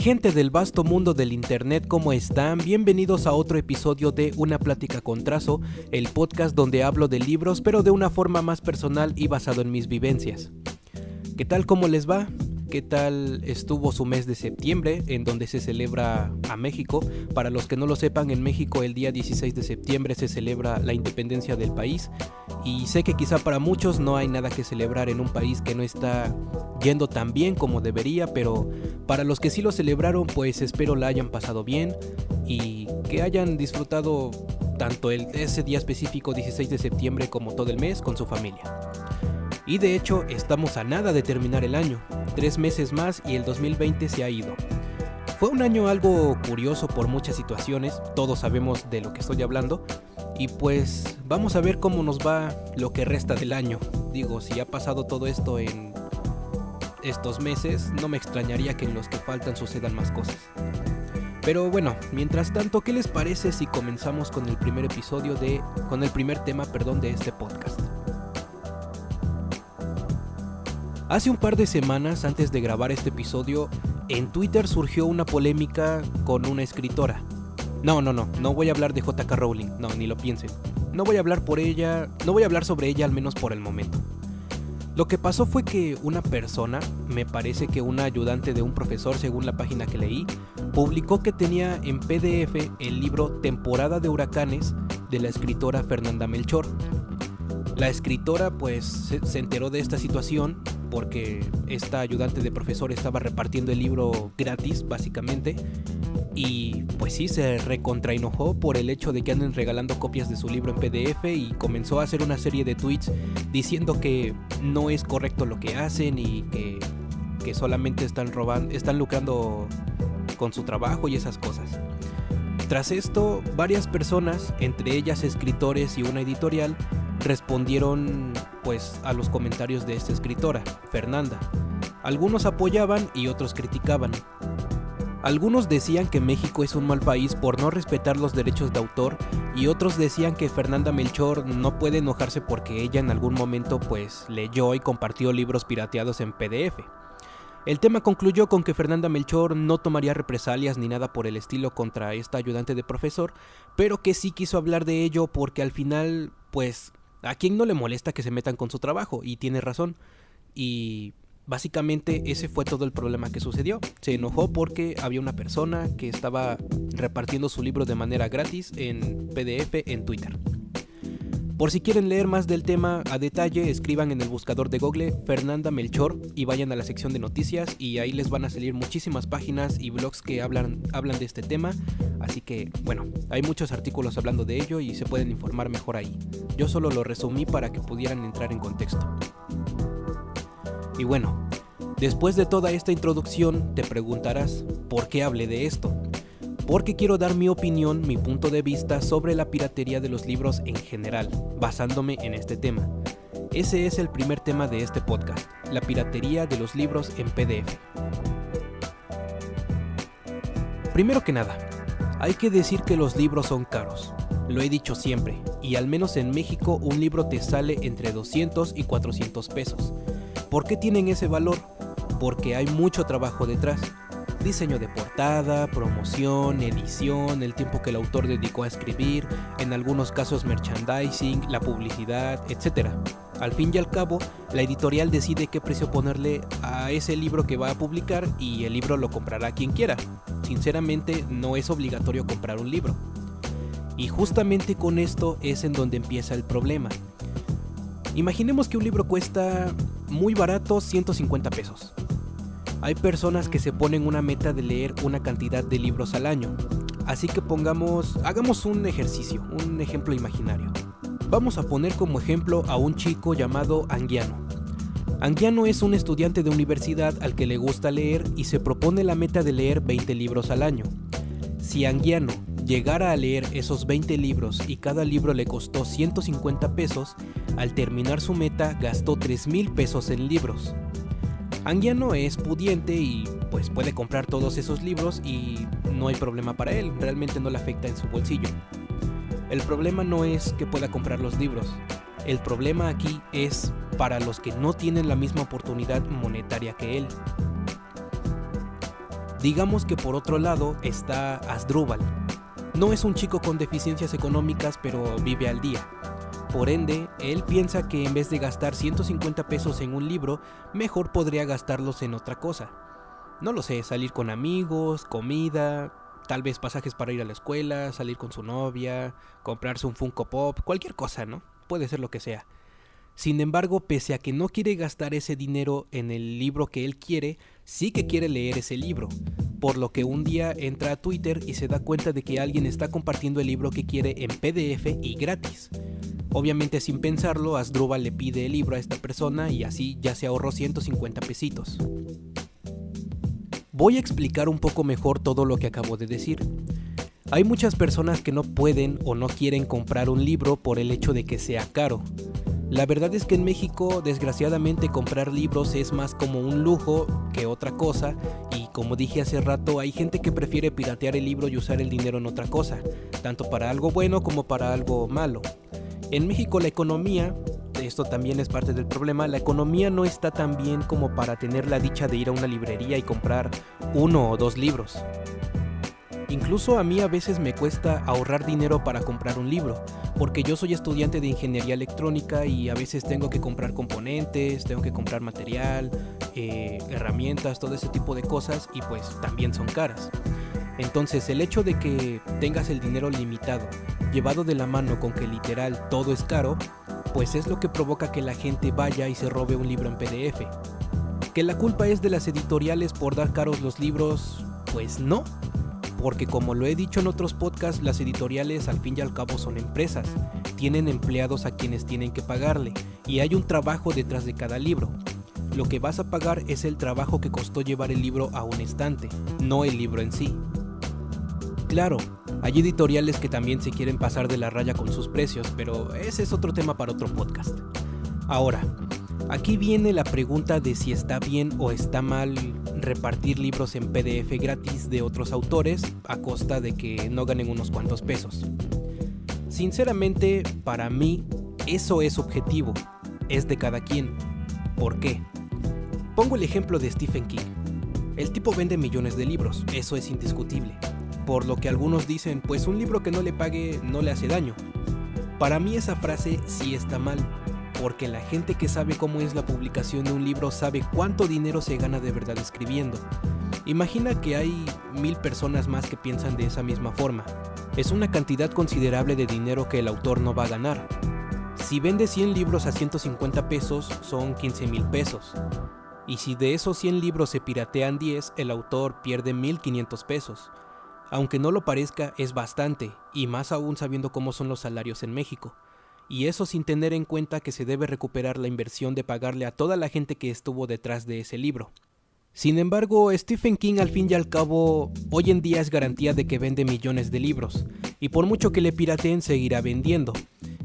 Gente del vasto mundo del internet, ¿cómo están? Bienvenidos a otro episodio de Una Plática con Trazo, el podcast donde hablo de libros pero de una forma más personal y basado en mis vivencias. ¿Qué tal? ¿Cómo les va? ¿Qué tal estuvo su mes de septiembre, en donde se celebra a México? Para los que no lo sepan, en México el día 16 de septiembre se celebra la independencia del país. Y sé que quizá para muchos no hay nada que celebrar en un país que no está yendo tan bien como debería, pero para los que sí lo celebraron, pues espero la hayan pasado bien y que hayan disfrutado tanto ese día específico 16 de septiembre como todo el mes con su familia. Y de hecho estamos a nada de terminar el año, 3 meses más y el 2020 se ha ido. Fue un año algo curioso por muchas situaciones, todos sabemos de lo que estoy hablando, y pues vamos a ver cómo nos va lo que resta del año. Digo, si ha pasado todo esto en estos meses, no me extrañaría que en los que faltan sucedan más cosas. Pero bueno, mientras tanto, ¿qué les parece si comenzamos con el primer tema de este podcast? Hace un par de semanas antes de grabar este episodio, en Twitter surgió una polémica con una escritora. No voy a hablar de J.K. Rowling, no, ni lo piensen. No voy a hablar sobre ella al menos por el momento. Lo que pasó fue que una persona, me parece que una ayudante de un profesor según la página que leí, publicó que tenía en PDF el libro Temporada de Huracanes de la escritora Fernanda Melchor. La escritora pues se enteró de esta situación porque esta ayudante de profesor estaba repartiendo el libro gratis básicamente y pues sí se recontraenojó por el hecho de que anden regalando copias de su libro en PDF y comenzó a hacer una serie de tweets diciendo que no es correcto lo que hacen y que solamente están lucrando con su trabajo y esas cosas. Tras esto, varias personas, entre ellas escritores y una editorial, respondieron pues a los comentarios de esta escritora, Fernanda. Algunos apoyaban y otros criticaban. Algunos decían que México es un mal país por no respetar los derechos de autor y otros decían que Fernanda Melchor no puede enojarse porque ella en algún momento pues leyó y compartió libros pirateados en PDF. El tema concluyó con que Fernanda Melchor no tomaría represalias ni nada por el estilo contra esta ayudante de profesor, pero que sí quiso hablar de ello porque al final, pues, ¿a quién no le molesta que se metan con su trabajo? Y tiene razón. Y básicamente ese fue todo el problema que sucedió. Se enojó porque había una persona que estaba repartiendo su libro de manera gratis en PDF en Twitter. Por si quieren leer más del tema a detalle, escriban en el buscador de Google Fernanda Melchor y vayan a la sección de noticias y ahí les van a salir muchísimas páginas y blogs que hablan de este tema. Así que, bueno, hay muchos artículos hablando de ello y se pueden informar mejor ahí. Yo solo lo resumí para que pudieran entrar en contexto. Y bueno, después de toda esta introducción, te preguntarás, ¿por qué hablé de esto? Porque quiero dar mi opinión, mi punto de vista sobre la piratería de los libros en general, basándome en este tema. Ese es el primer tema de este podcast, la piratería de los libros en PDF. Primero que nada, hay que decir que los libros son caros. Lo he dicho siempre, y al menos en México un libro te sale entre 200 y 400 pesos. ¿Por qué tienen ese valor? Porque hay mucho trabajo detrás. Diseño de portada, promoción, edición, el tiempo que el autor dedicó a escribir, en algunos casos merchandising, la publicidad, etc. Al fin y al cabo, la editorial decide qué precio ponerle a ese libro que va a publicar y el libro lo comprará quien quiera. Sinceramente, no es obligatorio comprar un libro. Y justamente con esto es en donde empieza el problema. Imaginemos que un libro cuesta muy barato 150 pesos. Hay personas que se ponen una meta de leer una cantidad de libros al año. Así que hagamos un ejercicio, un ejemplo imaginario. Vamos a poner como ejemplo a un chico llamado Anguiano. Anguiano es un estudiante de universidad al que le gusta leer y se propone la meta de leer 20 libros al año. Si Anguiano llegara a leer esos 20 libros y cada libro le costó 150 pesos, al terminar su meta gastó 3,000 pesos en libros. Anguiano es pudiente y pues puede comprar todos esos libros y no hay problema para él, realmente no le afecta en su bolsillo. El problema no es que pueda comprar los libros, el problema aquí es para los que no tienen la misma oportunidad monetaria que él. Digamos que por otro lado está Asdrúbal. No es un chico con deficiencias económicas, pero vive al día. Por ende, él piensa que en vez de gastar 150 pesos en un libro, mejor podría gastarlos en otra cosa. No lo sé, salir con amigos, comida, tal vez pasajes para ir a la escuela, salir con su novia, comprarse un Funko Pop, cualquier cosa, ¿no? Puede ser lo que sea. Sin embargo, pese a que no quiere gastar ese dinero en el libro que él quiere, sí que quiere leer ese libro, por lo que un día entra a Twitter y se da cuenta de que alguien está compartiendo el libro que quiere en PDF y gratis. Obviamente sin pensarlo, Asdrúbal le pide el libro a esta persona y así ya se ahorró 150 pesitos. Voy a explicar un poco mejor todo lo que acabo de decir. Hay muchas personas que no pueden o no quieren comprar un libro por el hecho de que sea caro. La verdad es que en México, desgraciadamente, comprar libros es más como un lujo que otra cosa, y como dije hace rato, hay gente que prefiere piratear el libro y usar el dinero en otra cosa, tanto para algo bueno como para algo malo. En México la economía, esto también es parte del problema, la economía no está tan bien como para tener la dicha de ir a una librería y comprar 1 o 2 libros. Incluso a mí a veces me cuesta ahorrar dinero para comprar un libro, porque yo soy estudiante de ingeniería electrónica y a veces tengo que comprar componentes, tengo que comprar material, herramientas, todo ese tipo de cosas, y pues también son caras. Entonces el hecho de que tengas el dinero limitado, llevado de la mano con que literal todo es caro, pues es lo que provoca que la gente vaya y se robe un libro en PDF. ¿Que la culpa es de las editoriales por dar caros los libros? Pues no. Porque como lo he dicho en otros podcasts, las editoriales al fin y al cabo son empresas, tienen empleados a quienes tienen que pagarle, y hay un trabajo detrás de cada libro. Lo que vas a pagar es el trabajo que costó llevar el libro a un estante, no el libro en sí. Claro, hay editoriales que también se quieren pasar de la raya con sus precios, pero ese es otro tema para otro podcast. Ahora, aquí viene la pregunta de si está bien o está mal repartir libros en PDF gratis de otros autores a costa de que no ganen unos cuantos pesos. Sinceramente, para mí, eso es subjetivo, es de cada quien. ¿Por qué? Pongo el ejemplo de Stephen King. El tipo vende millones de libros, eso es indiscutible. Por lo que algunos dicen, pues un libro que no le pague no le hace daño. Para mí esa frase sí está mal, porque la gente que sabe cómo es la publicación de un libro sabe cuánto dinero se gana de verdad escribiendo. Imagina que hay 1000 personas más que piensan de esa misma forma. Es una cantidad considerable de dinero que el autor no va a ganar. Si vende 100 libros a 150 pesos, son 15,000 pesos. Y si de esos 100 libros se piratean 10, el autor pierde 1,500 pesos. Aunque no lo parezca, es bastante, y más aún sabiendo cómo son los salarios en México. Y eso sin tener en cuenta que se debe recuperar la inversión de pagarle a toda la gente que estuvo detrás de ese libro. Sin embargo, Stephen King al fin y al cabo, hoy en día es garantía de que vende millones de libros, y por mucho que le pirateen seguirá vendiendo.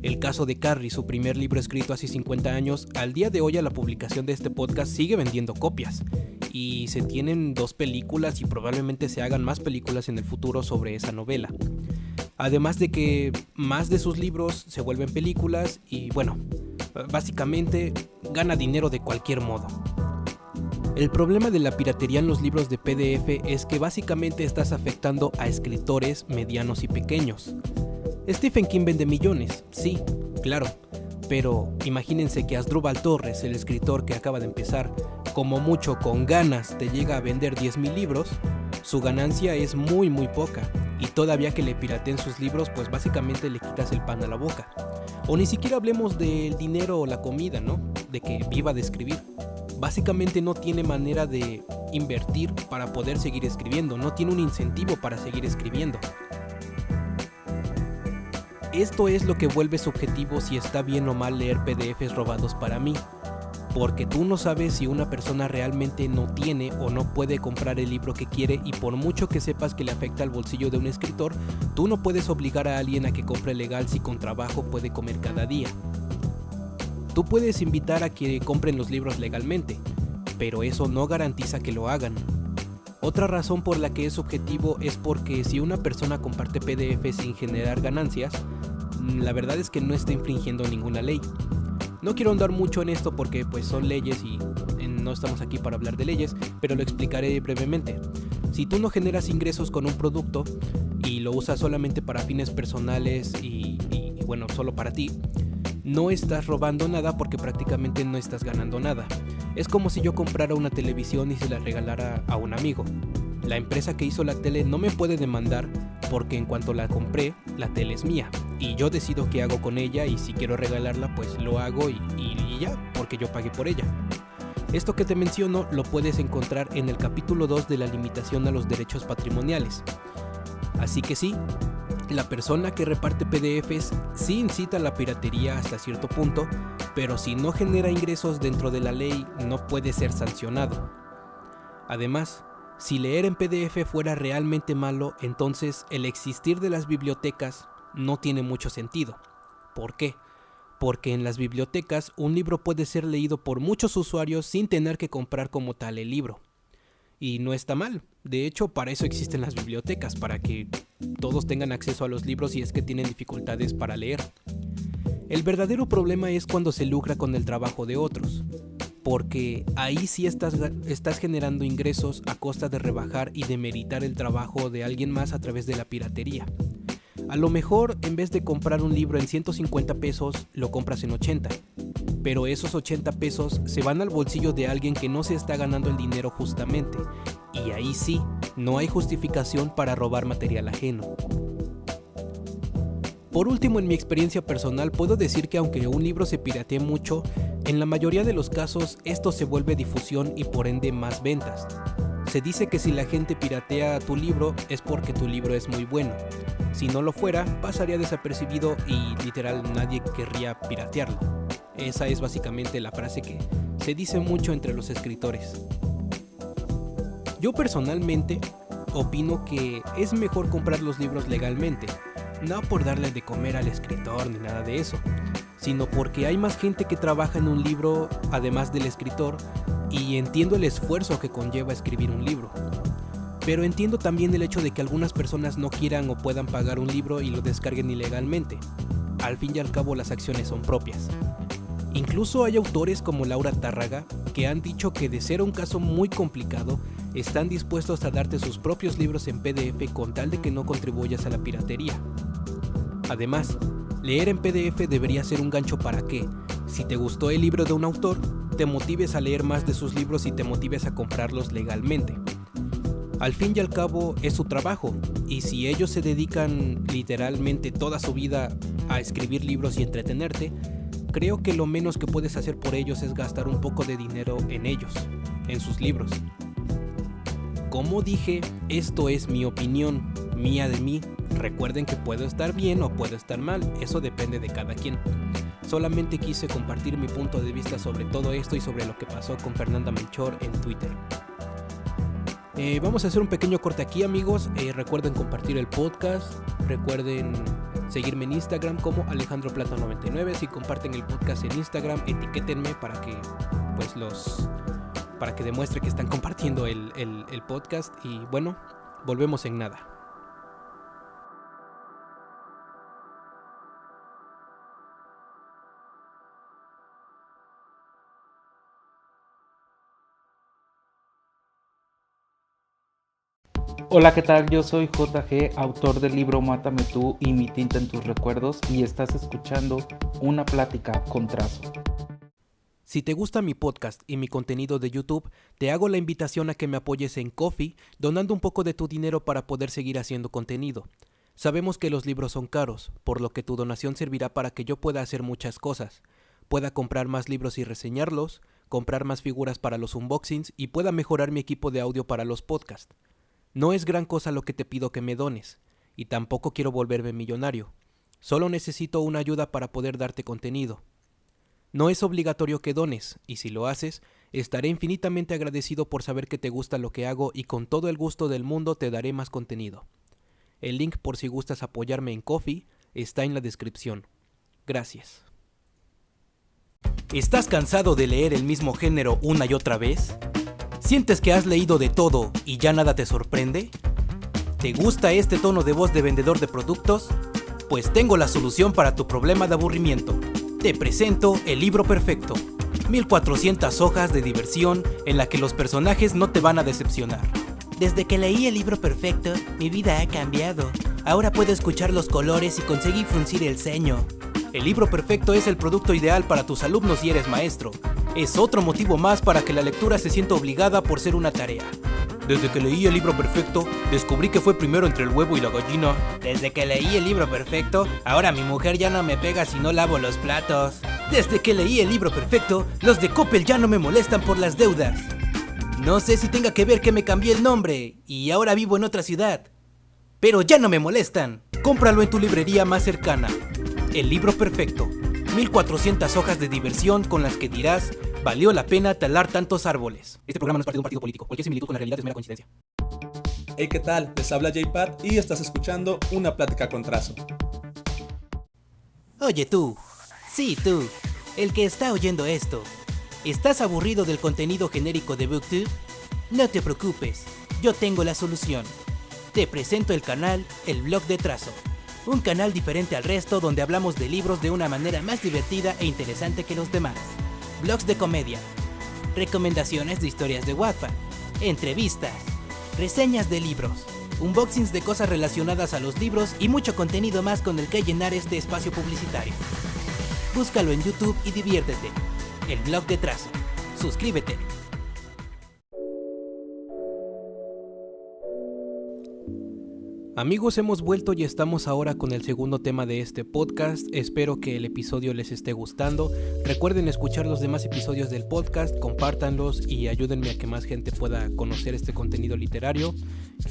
El caso de Carrie, su primer libro escrito hace 50 años, al día de hoy a la publicación de este podcast sigue vendiendo copias, y se tienen 2 películas y probablemente se hagan más películas en el futuro sobre esa novela. Además de que más de sus libros se vuelven películas y bueno, básicamente gana dinero de cualquier modo. El problema de la piratería en los libros de PDF es que básicamente estás afectando a escritores medianos y pequeños. Stephen King vende millones, sí, claro, pero imagínense que Asdrúbal Torres, el escritor que acaba de empezar, como mucho con ganas te llega a vender 10,000 libros, su ganancia es muy poca, y todavía que le pirateen sus libros pues básicamente le quitas el pan a la boca. O ni siquiera hablemos del dinero o la comida, ¿no? De que viva de escribir. Básicamente no tiene manera de invertir para poder seguir escribiendo, no tiene un incentivo para seguir escribiendo. Esto es lo que vuelve subjetivo si está bien o mal leer PDFs robados para mí, porque tú no sabes si una persona realmente no tiene o no puede comprar el libro que quiere, y por mucho que sepas que le afecta al bolsillo de un escritor, tú no puedes obligar a alguien a que compre legal si con trabajo puede comer cada día. Tú puedes invitar a que compren los libros legalmente, pero eso no garantiza que lo hagan. Otra razón por la que es subjetivo es porque si una persona comparte PDF sin generar ganancias, la verdad es que no está infringiendo ninguna ley. No quiero ahondar mucho en esto porque pues son leyes y no estamos aquí para hablar de leyes, pero lo explicaré brevemente. Si tú no generas ingresos con un producto y lo usas solamente para fines personales y bueno, solo para ti, no estás robando nada porque prácticamente no estás ganando nada. Es como si yo comprara una televisión y se la regalara a un amigo. La empresa que hizo la tele no me puede demandar porque en cuanto la compré, la tele es mía y yo decido qué hago con ella, y si quiero regalarla pues lo hago y ya, porque yo pagué por ella. Esto que te menciono lo puedes encontrar en el capítulo 2 de la limitación a los derechos patrimoniales. Así que sí, la persona que reparte PDFs sí incita a la piratería hasta cierto punto, pero si no genera ingresos dentro de la ley no puede ser sancionado. Además, si leer en PDF fuera realmente malo, entonces el existir de las bibliotecas no tiene mucho sentido. ¿Por qué? Porque en las bibliotecas un libro puede ser leído por muchos usuarios sin tener que comprar como tal el libro. Y no está mal, de hecho para eso existen las bibliotecas, para que todos tengan acceso a los libros si es que tienen dificultades para leer. El verdadero problema es cuando se lucra con el trabajo de otros, porque ahí sí estás generando ingresos a costa de rebajar y demeritar el trabajo de alguien más a través de la piratería. A lo mejor en vez de comprar un libro en 150 pesos, lo compras en 80. Pero esos 80 pesos se van al bolsillo de alguien que no se está ganando el dinero justamente. Y ahí sí, no hay justificación para robar material ajeno. Por último, en mi experiencia personal, puedo decir que aunque un libro se piratee mucho, en la mayoría de los casos esto se vuelve difusión y por ende más ventas. Se dice que si la gente piratea tu libro es porque tu libro es muy bueno. Si no lo fuera, pasaría desapercibido y literal nadie querría piratearlo. Esa es básicamente la frase que se dice mucho entre los escritores. Yo personalmente opino que es mejor comprar los libros legalmente, no por darle de comer al escritor ni nada de eso, sino porque hay más gente que trabaja en un libro además del escritor, y entiendo el esfuerzo que conlleva escribir un libro. Pero entiendo también el hecho de que algunas personas no quieran o puedan pagar un libro y lo descarguen ilegalmente. Al fin y al cabo las acciones son propias. Incluso hay autores como Laura Tárraga que han dicho que de ser un caso muy complicado, están dispuestos a darte sus propios libros en PDF con tal de que no contribuyas a la piratería. Además, leer en PDF debería ser un gancho para que, si te gustó el libro de un autor, te motives a leer más de sus libros y te motives a comprarlos legalmente. Al fin y al cabo es su trabajo, y si ellos se dedican literalmente toda su vida a escribir libros y entretenerte, creo que lo menos que puedes hacer por ellos es gastar un poco de dinero en ellos, en sus libros. Como dije, esto es mi opinión, mía de mí. Recuerden que puedo estar bien o puedo estar mal, eso depende de cada quien. Solamente quise compartir mi punto de vista sobre todo esto y sobre lo que pasó con Fernanda Melchor en Twitter. Vamos a hacer un pequeño corte aquí, amigos. Recuerden compartir el podcast, recuerden seguirme en Instagram como Alejandro Plata 99. Si comparten el podcast en Instagram, etiquétenme para que demuestre que están compartiendo el podcast. Y bueno, volvemos en nada. Hola, ¿qué tal? Yo soy JG, autor del libro Mátame tú y mi tinta en tus recuerdos, y estás escuchando una plática con trazo. Si te gusta mi podcast y mi contenido de YouTube, te hago la invitación a que me apoyes en Ko-fi, donando un poco de tu dinero para poder seguir haciendo contenido. Sabemos que los libros son caros, por lo que tu donación servirá para que yo pueda hacer muchas cosas. Pueda comprar más libros y reseñarlos, comprar más figuras para los unboxings y pueda mejorar mi equipo de audio para los podcasts. No es gran cosa lo que te pido que me dones, y tampoco quiero volverme millonario. Solo necesito una ayuda para poder darte contenido. No es obligatorio que dones, y si lo haces, estaré infinitamente agradecido por saber que te gusta lo que hago y con todo el gusto del mundo te daré más contenido. El link por si gustas apoyarme en Ko-fi está en la descripción. Gracias. ¿Estás cansado de leer el mismo género una y otra vez? ¿Sientes que has leído de todo y ya nada te sorprende? ¿Te gusta este tono de voz de vendedor de productos? Pues tengo la solución para tu problema de aburrimiento. Te presento El Libro Perfecto. 1400 hojas de diversión en la que los personajes no te van a decepcionar. Desde que leí el libro perfecto, mi vida ha cambiado. Ahora puedo escuchar los colores y conseguí fruncir el ceño. El libro perfecto es el producto ideal para tus alumnos y eres maestro. Es otro motivo más para que la lectura se sienta obligada por ser una tarea. Desde que leí el libro perfecto, descubrí que fue primero entre el huevo y la gallina. Desde que leí el libro perfecto, ahora mi mujer ya no me pega si no lavo los platos. Desde que leí el libro perfecto, los de Coppel ya no me molestan por las deudas. No sé si tenga que ver que me cambié el nombre y ahora vivo en otra ciudad. Pero ya no me molestan. Cómpralo en tu librería más cercana. El libro perfecto. 1400 hojas de diversión con las que dirás, valió la pena talar tantos árboles. Este programa no es parte de un partido político. Cualquier similitud con la realidad es mera coincidencia. Hey, ¿qué tal? Les habla J-Pad y estás escuchando Una Plática con Trazo. Oye tú, sí tú, el que está oyendo esto. ¿Estás aburrido del contenido genérico de BookTube? No te preocupes, yo tengo la solución. Te presento el canal El Blog de Trazo. Un canal diferente al resto donde hablamos de libros de una manera más divertida e interesante que los demás. Blogs de comedia, recomendaciones de historias de Wattpad, entrevistas, reseñas de libros, unboxings de cosas relacionadas a los libros y mucho contenido más con el que llenar este espacio publicitario. Búscalo en YouTube y diviértete. El Blog de Trazo. Suscríbete. Amigos, hemos vuelto y estamos ahora con el segundo tema de este podcast. Espero que el episodio les esté gustando. Recuerden escuchar los demás episodios del podcast, compártanlos y ayúdenme a que más gente pueda conocer este contenido literario.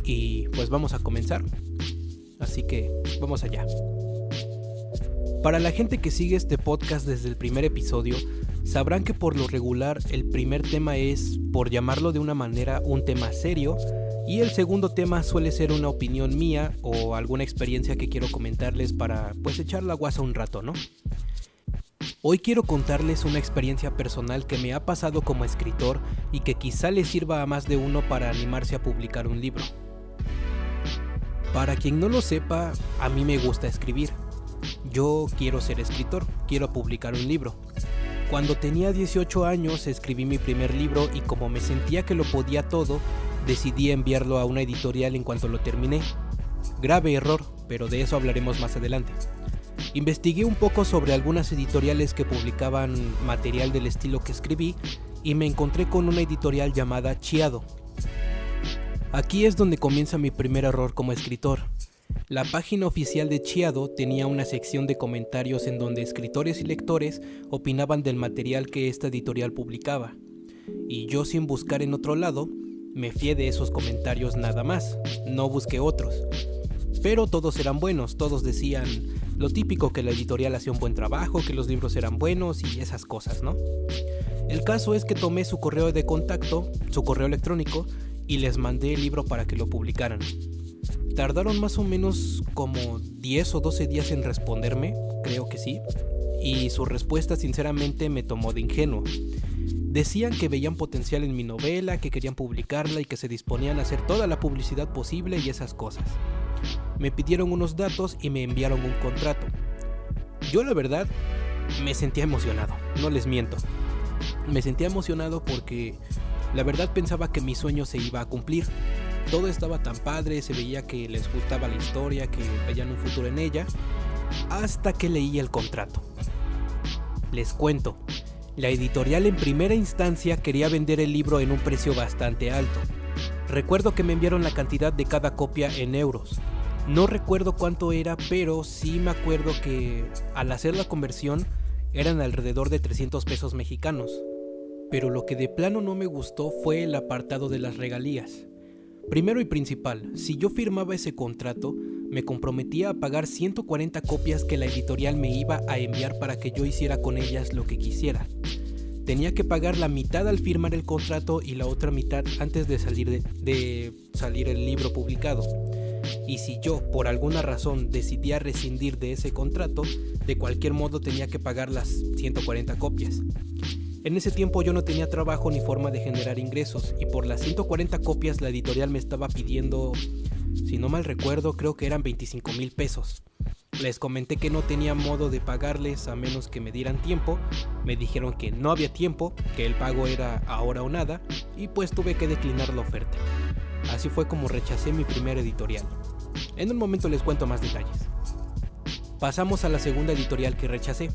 Y pues vamos a comenzar. Así que vamos allá. Para la gente que sigue este podcast desde el primer episodio, sabrán que por lo regular el primer tema es, por llamarlo de una manera, un tema serio. Y el segundo tema suele ser una opinión mía o alguna experiencia que quiero comentarles para pues echar la guasa un rato, ¿no? Hoy quiero contarles una experiencia personal que me ha pasado como escritor y que quizá les sirva a más de uno para animarse a publicar un libro. Para quien no lo sepa, a mí me gusta escribir. Yo quiero ser escritor, quiero publicar un libro. Cuando tenía 18 años escribí mi primer libro y como me sentía que lo podía todo, decidí enviarlo a una editorial en cuanto lo terminé. Grave error, pero de eso hablaremos más adelante. Investigué un poco sobre algunas editoriales que publicaban material del estilo que escribí y me encontré con una editorial llamada Chiado. Aquí es donde comienza mi primer error como escritor. La página oficial de Chiado tenía una sección de comentarios en donde escritores y lectores opinaban del material que esta editorial publicaba. Y yo, sin buscar en otro lado, me fié de esos comentarios nada más, no busqué otros. Pero todos eran buenos, todos decían lo típico, que la editorial hacía un buen trabajo, que los libros eran buenos y esas cosas, ¿no? El caso es que tomé su correo de contacto, su correo electrónico, y les mandé el libro para que lo publicaran. Tardaron más o menos como 10 o 12 días en responderme, creo que sí, y su respuesta sinceramente me tomó de ingenuo. Decían que veían potencial en mi novela, que querían publicarla y que se disponían a hacer toda la publicidad posible y esas cosas. Me pidieron unos datos y me enviaron un contrato. Yo, la verdad, me sentía emocionado, no les miento. Me sentía emocionado porque la verdad pensaba que mi sueño se iba a cumplir. Todo estaba tan padre, se veía que les gustaba la historia, que veían un futuro en ella, hasta que leí el contrato. Les cuento. La editorial en primera instancia quería vender el libro en un precio bastante alto. Recuerdo que me enviaron la cantidad de cada copia en euros. No recuerdo cuánto era, pero sí me acuerdo que al hacer la conversión eran alrededor de 300 pesos mexicanos. Pero lo que de plano no me gustó fue el apartado de las regalías. Primero y principal, si yo firmaba ese contrato, me comprometía a pagar 140 copias que la editorial me iba a enviar para que yo hiciera con ellas lo que quisiera. Tenía que pagar la mitad al firmar el contrato y la otra mitad antes de salir el libro publicado. Y si yo, por alguna razón, decidía rescindir de ese contrato, de cualquier modo tenía que pagar las 140 copias. En ese tiempo yo no tenía trabajo ni forma de generar ingresos, y por las 140 copias la editorial me estaba pidiendo, si no mal recuerdo, creo que eran 25,000 pesos. Les comenté que no tenía modo de pagarles a menos que me dieran tiempo. Me dijeron que no había tiempo, que el pago era ahora o nada, y pues tuve que declinar la oferta. Así fue como rechacé mi primer editorial. En un momento les cuento más detalles. Pasamos a la segunda editorial que rechacé.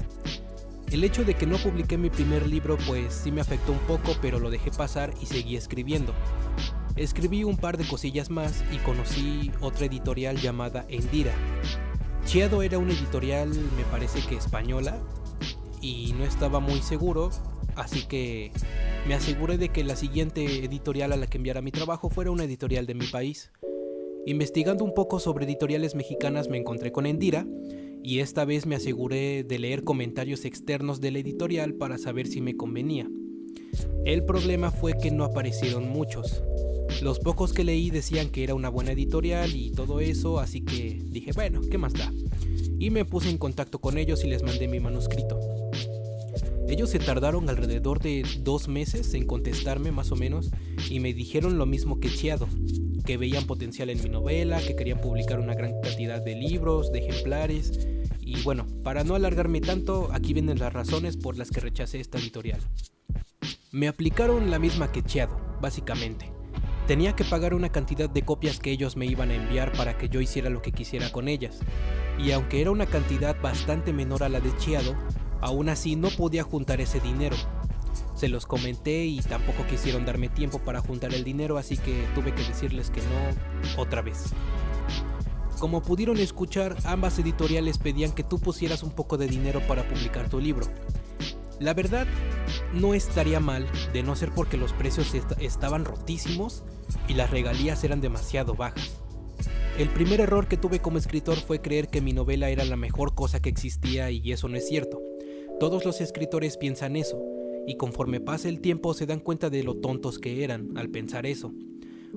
El hecho de que no publiqué mi primer libro pues sí me afectó un poco, pero lo dejé pasar y seguí escribiendo. Escribí un par de cosillas más y conocí otra editorial llamada Endira. Chiado era una editorial, me parece que española, y no estaba muy seguro, así que me aseguré de que la siguiente editorial a la que enviara mi trabajo fuera una editorial de mi país. Investigando un poco sobre editoriales mexicanas me encontré con Endira, y esta vez me aseguré de leer comentarios externos de la editorial para saber si me convenía. El problema fue que no aparecieron muchos. Los pocos que leí decían que era una buena editorial y todo eso, así que dije, bueno, ¿qué más da? Y me puse en contacto con ellos y les mandé mi manuscrito. Ellos se tardaron alrededor de 2 meses en contestarme más o menos y me dijeron lo mismo que Chiado, que veían potencial en mi novela, que querían publicar una gran cantidad de libros, de ejemplares. Y bueno, para no alargarme tanto, aquí vienen las razones por las que rechacé esta editorial. Me aplicaron la misma que Chiado, básicamente. Tenía que pagar una cantidad de copias que ellos me iban a enviar para que yo hiciera lo que quisiera con ellas. Y aunque era una cantidad bastante menor a la de Chiado, aún así no podía juntar ese dinero. Se los comenté y tampoco quisieron darme tiempo para juntar el dinero, así que tuve que decirles que no otra vez. Como pudieron escuchar, ambas editoriales pedían que tú pusieras un poco de dinero para publicar tu libro. La verdad, no estaría mal, de no ser porque los precios estaban rotísimos y las regalías eran demasiado bajas. El primer error que tuve como escritor fue creer que mi novela era la mejor cosa que existía, y eso no es cierto. Todos los escritores piensan eso, y conforme pasa el tiempo se dan cuenta de lo tontos que eran al pensar eso.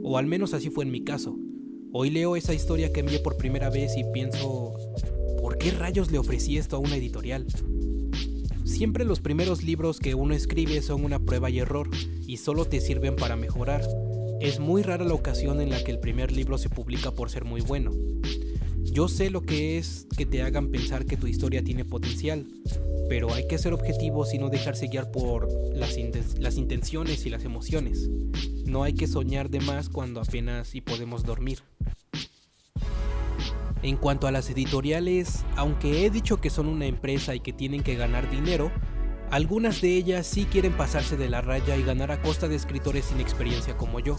O al menos así fue en mi caso. Hoy leo esa historia que envié por primera vez y pienso, ¿por qué rayos le ofrecí esto a una editorial? Siempre los primeros libros que uno escribe son una prueba y error, y solo te sirven para mejorar. Es muy rara la ocasión en la que el primer libro se publica por ser muy bueno. Yo sé lo que es que te hagan pensar que tu historia tiene potencial, pero hay que ser objetivos y no dejarse guiar por las intenciones y las emociones. No hay que soñar de más cuando apenas y podemos dormir. En cuanto a las editoriales, aunque he dicho que son una empresa y que tienen que ganar dinero, algunas de ellas sí quieren pasarse de la raya y ganar a costa de escritores sin experiencia como yo.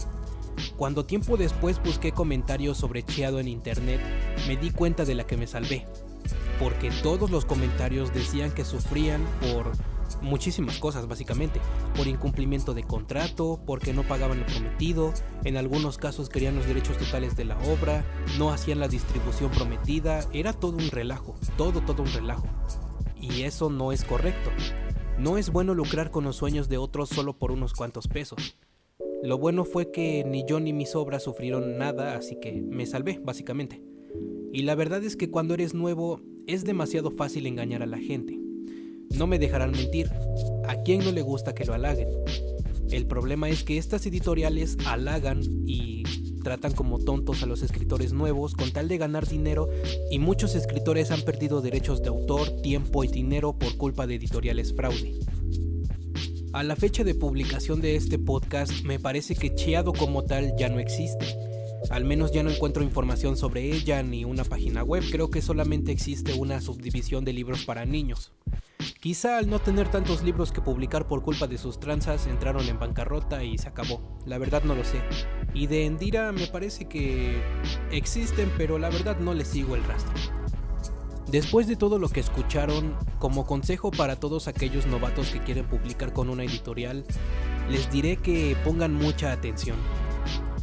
Cuando tiempo después busqué comentarios sobre Chiado en internet, me di cuenta de la que me salvé, porque todos los comentarios decían que sufrían por muchísimas cosas, básicamente, por incumplimiento de contrato, porque no pagaban lo prometido, en algunos casos querían los derechos totales de la obra, no hacían la distribución prometida, era todo un relajo, todo un relajo. Y eso no es correcto. No es bueno lucrar con los sueños de otros solo por unos cuantos pesos. Lo bueno fue que ni yo ni mis obras sufrieron nada, así que me salvé, básicamente. Y la verdad es que cuando eres nuevo, es demasiado fácil engañar a la gente. No me dejarán mentir, ¿a quién no le gusta que lo halaguen? El problema es que estas editoriales halagan y tratan como tontos a los escritores nuevos con tal de ganar dinero, y muchos escritores han perdido derechos de autor, tiempo y dinero por culpa de editoriales fraude. A la fecha de publicación de este podcast, me parece que Chiado como tal ya no existe. Al menos ya no encuentro información sobre ella ni una página web, creo que solamente existe una subdivisión de libros para niños. Quizá al no tener tantos libros que publicar por culpa de sus tranzas entraron en bancarrota y se acabó. La verdad no lo sé. Y de Endira me parece que existen, pero la verdad no les sigo el rastro. Después de todo lo que escucharon, como consejo para todos aquellos novatos que quieren publicar con una editorial, les diré que pongan mucha atención.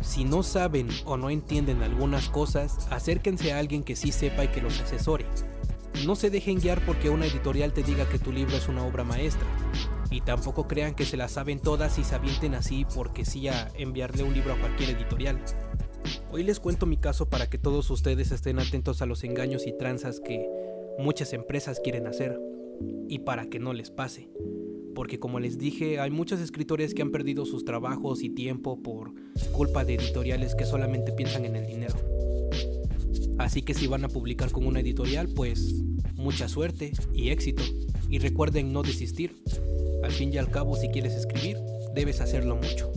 Si no saben o no entienden algunas cosas, acérquense a alguien que sí sepa y que los asesore. No se dejen guiar porque una editorial te diga que tu libro es una obra maestra, y tampoco crean que se las saben todas y se avienten así porque sí a enviarle un libro a cualquier editorial. Hoy les cuento mi caso para que todos ustedes estén atentos a los engaños y tranzas que muchas empresas quieren hacer, y para que no les pase, porque como les dije, hay muchos escritores que han perdido sus trabajos y tiempo por culpa de editoriales que solamente piensan en el dinero. Así que si van a publicar con una editorial, pues mucha suerte y éxito, y recuerden no desistir. Al fin y al cabo, si quieres escribir, debes hacerlo mucho.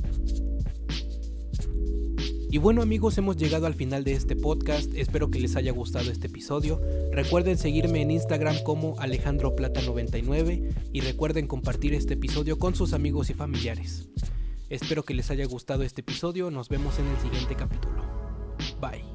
Y bueno amigos, hemos llegado al final de este podcast, espero que les haya gustado este episodio. Recuerden seguirme en Instagram como alejandroplata99 y recuerden compartir este episodio con sus amigos y familiares. Espero que les haya gustado este episodio, nos vemos en el siguiente capítulo. Bye.